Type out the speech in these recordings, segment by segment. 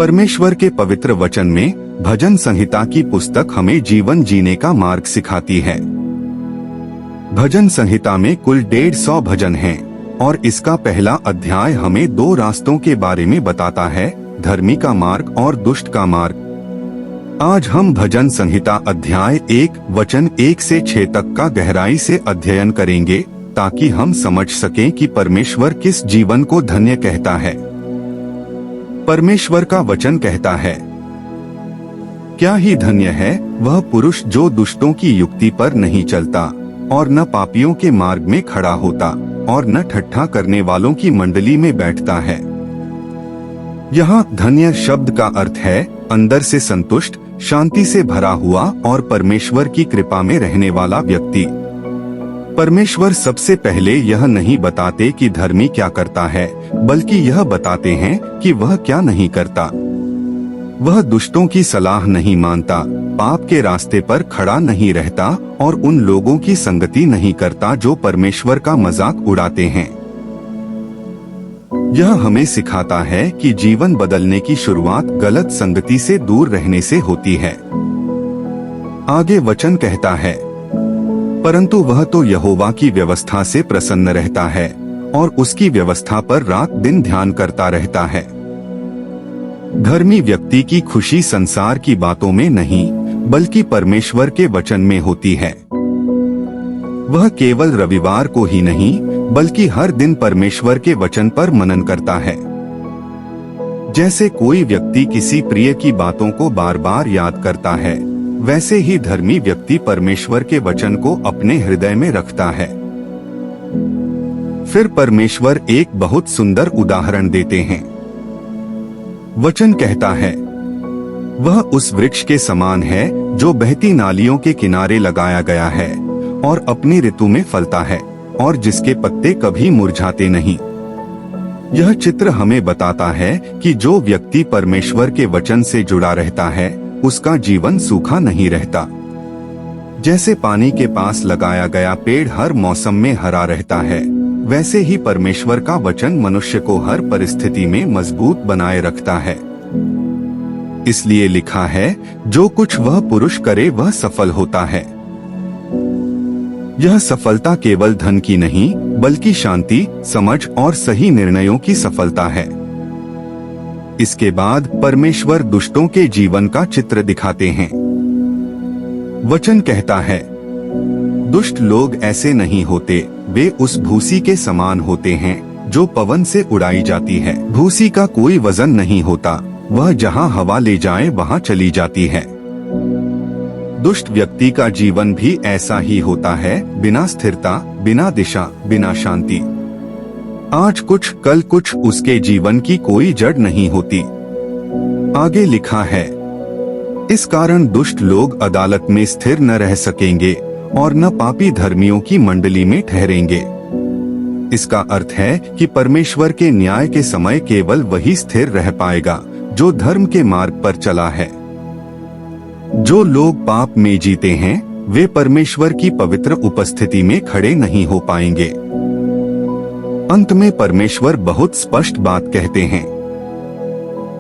परमेश्वर के पवित्र वचन में भजन संहिता की पुस्तक हमें जीवन जीने का मार्ग सिखाती है। भजन संहिता में कुल 150 भजन हैं और इसका पहला अध्याय हमें 2 रास्तों के बारे में बताता है, धर्मी का मार्ग और दुष्ट का मार्ग। आज हम भजन संहिता अध्याय 1 वचन 1 से 6 तक का गहराई से अध्ययन करेंगे ताकि हम समझ सकें कि परमेश्वर किस जीवन को धन्य कहता है। परमेश्वर का वचन कहता है, क्या ही धन्य है वह पुरुष जो दुष्टों की युक्ति पर नहीं चलता और न पापियों के मार्ग में खड़ा होता और न ठट्ठा करने वालों की मंडली में बैठता है। यहाँ धन्य शब्द का अर्थ है अंदर से संतुष्ट, शांति से भरा हुआ और परमेश्वर की कृपा में रहने वाला व्यक्ति। परमेश्वर सबसे पहले यह नहीं बताते कि धर्मी क्या करता है, बल्कि यह बताते हैं कि वह क्या नहीं करता। वह दुष्टों की सलाह नहीं मानता, पाप के रास्ते पर खड़ा नहीं रहता और उन लोगों की संगति नहीं करता जो परमेश्वर का मजाक उड़ाते हैं। यह हमें सिखाता है कि जीवन बदलने की शुरुआत गलत संगति से दूर रहने से होती है। आगे वचन कहता है, परंतु वह तो यहोवा की व्यवस्था से प्रसन्न रहता है और उसकी व्यवस्था पर रात दिन ध्यान करता रहता है। धर्मी व्यक्ति की खुशी संसार की बातों में नहीं, बल्कि परमेश्वर के वचन में होती है। वह केवल रविवार को ही नहीं, बल्कि हर दिन परमेश्वर के वचन पर मनन करता है। जैसे कोई व्यक्ति किसी प्रिय की बातों को बार बार याद करता है, वैसे ही धर्मी व्यक्ति परमेश्वर के वचन को अपने हृदय में रखता है। फिर परमेश्वर एक बहुत सुंदर उदाहरण देते हैं। वचन कहता है, वह उस वृक्ष के समान है जो बहती नालियों के किनारे लगाया गया है और अपनी ऋतु में फलता है और जिसके पत्ते कभी मुरझाते नहीं। यह चित्र हमें बताता है कि जो व्यक्ति परमेश्वर के वचन से जुड़ा रहता है उसका जीवन सूखा नहीं रहता। जैसे पानी के पास लगाया गया पेड़ हर मौसम में हरा रहता है, वैसे ही परमेश्वर का वचन मनुष्य को हर परिस्थिति में मजबूत बनाए रखता है। इसलिए लिखा है, जो कुछ वह पुरुष करे वह सफल होता है। यह सफलता केवल धन की नहीं, बल्कि शांति, समझ और सही निर्णयों की सफलता है। इसके बाद परमेश्वर दुष्टों के जीवन का चित्र दिखाते हैं। वचन कहता है, दुष्ट लोग ऐसे नहीं होते, वे उस भूसी के समान होते हैं जो पवन से उड़ाई जाती है। भूसी का कोई वजन नहीं होता, वह जहां हवा ले जाए वहां चली जाती है। दुष्ट व्यक्ति का जीवन भी ऐसा ही होता है, बिना स्थिरता, बिना दिशा, बिना शांति। आज कुछ कल कुछ, उसके जीवन की कोई जड़ नहीं होती। आगे लिखा है, इस कारण दुष्ट लोग अदालत में स्थिर न रह सकेंगे और न पापी धर्मियों की मंडली में ठहरेंगे। इसका अर्थ है कि परमेश्वर के न्याय के समय केवल वही स्थिर रह पाएगा जो धर्म के मार्ग पर चला है। जो लोग पाप में जीते हैं वे परमेश्वर की पवित्र उपस्थिति में खड़े नहीं हो पाएंगे। अंत में परमेश्वर बहुत स्पष्ट बात कहते हैं,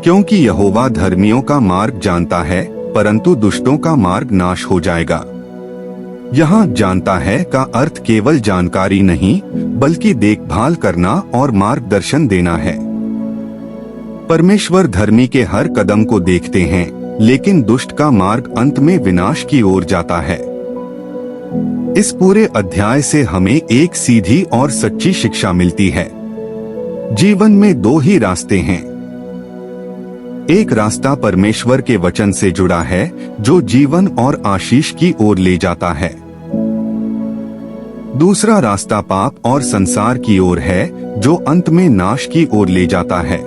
क्योंकि यहोवा धर्मियों का मार्ग जानता है, परंतु दुष्टों का मार्ग नाश हो जाएगा। यहाँ जानता है का अर्थ केवल जानकारी नहीं, बल्कि देखभाल करना और मार्गदर्शन देना है। परमेश्वर धर्मी के हर कदम को देखते हैं, लेकिन दुष्ट का मार्ग अंत में विनाश की ओर जाता है। इस पूरे अध्याय से हमें एक सीधी और सच्ची शिक्षा मिलती है। जीवन में 2 ही रास्ते हैं। एक रास्ता परमेश्वर के वचन से जुड़ा है जो जीवन और आशीष की ओर ले जाता है। दूसरा रास्ता पाप और संसार की ओर है जो अंत में नाश की ओर ले जाता है।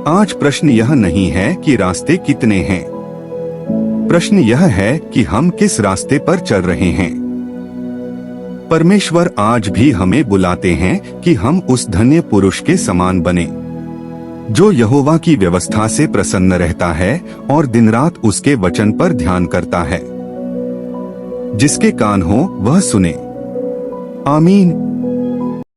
आज प्रश्न यह नहीं है कि रास्ते कितने हैं, प्रश्न यह है कि हम किस रास्ते पर चल रहे हैं। परमेश्वर आज भी हमें बुलाते हैं कि हम उस धन्य पुरुष के समान बने जो यहोवा की व्यवस्था से प्रसन्न रहता है और दिन रात उसके वचन पर ध्यान करता है। जिसके कान हो वह सुने। आमीन।